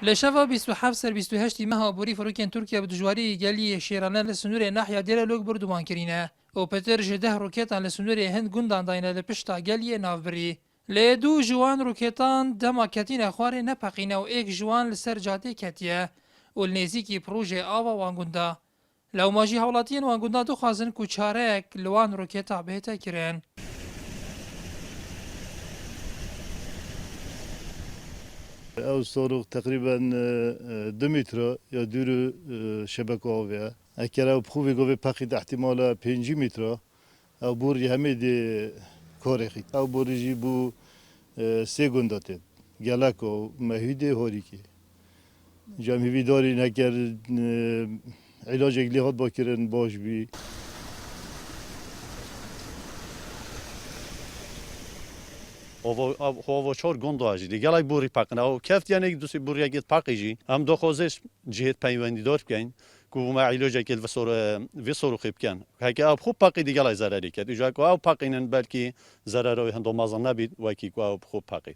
لشفا 27 سر 28 مها بوری فروکن ترکیه به دجواری گلی شیرانه لسنور ناحیه دیره لوک بردوان کرینه او پتر جده روکتان لسنور هند گوندان داینه لپشتا گلی ناوبری لی دو جوان روکتان دما کتین خواره نپقینه و ایک جوان لسر جاده کتیه و النزیکی پروژه آوا وانگوندا لو ماجی حولاتین وانگوندا دو خوازن کوچارک لوان روکتا بهتا کرن او صاروخ تقريبا 2 متر يا دور شبكة أوفيا أكيرا بخوفي قوي باقي احتمال 5 متر او بوري همي دي كوريخي او بوري جيبو سيغونداتين جالاكو مهيدي هوريكي جامي بيداري نكر علاج اقليهات باكرن باش بي هوا چهار گند آجی دیگه لای بوری پاکن او کفت یعنی دوستی بوری گیت پاکیجی هم دو خوزش جهت پیوندی دار بکن که ما علاج کل وسور خیب کن هک آب خوب پاکی دیگه لای ضرری کرد اجا کو آب پاکینن بلکی ضرر هندو مازن نبید و کی کو آب خوب پاکی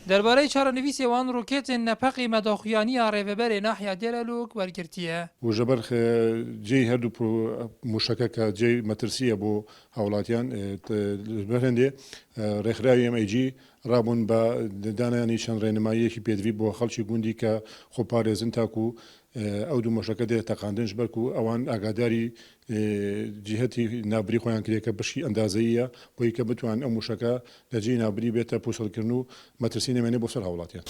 درباره چارەنویسی وان ڕوکێتên nepeqî medaxuyaniya rêveberê nahiya Dêrelûk wergirtiye. وجبر جي هردو مشككة جي مترسية بو هولاتيان برهندي رخراوي ام اي جي رابون با دانا نيشان رينمايي كي بيدوي بو خلشي گوندي كا خوبارزن تاكو او دو مشككة تقاندنج بركو اوان اگاداري جهتي نابري خوان كريكا بشي اندازية بو يكا بتوان او مشككة لجي نابري بيتا بوصل كرنو مترسيني مني بوصل هولاتيان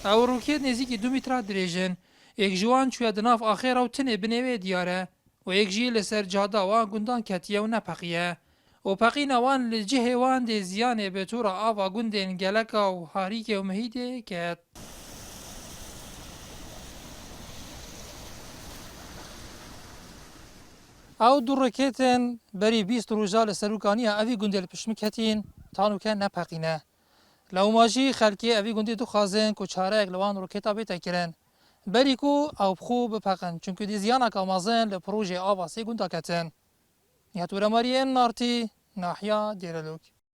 Ew rokêt nêzîkî 2 mîtra dirêjin, êk ji wan çûye di nav axêra û tinê binêvê diyar e û êk jî li ser cada wan gundan ketiye û nepeqiye. û peqîna wan li cihê wan dê ziyanê bi tora ava gundên geleka û harîkê û mihîdê ket. Ew du rokêtên berî 20 roja li serokaniya evî gundê li piştî ketîn, tanûke nepeqîne. لو ماجی خلکی اوی گندی تو خازن کو چاره اگلوان روکتا بیت کرن بری کو او بخو بپقن چونکو دی زیانا کامازن لپروژه آواسی گندا کتن نیاتورا ماری نارتی ناحیا دیرلوک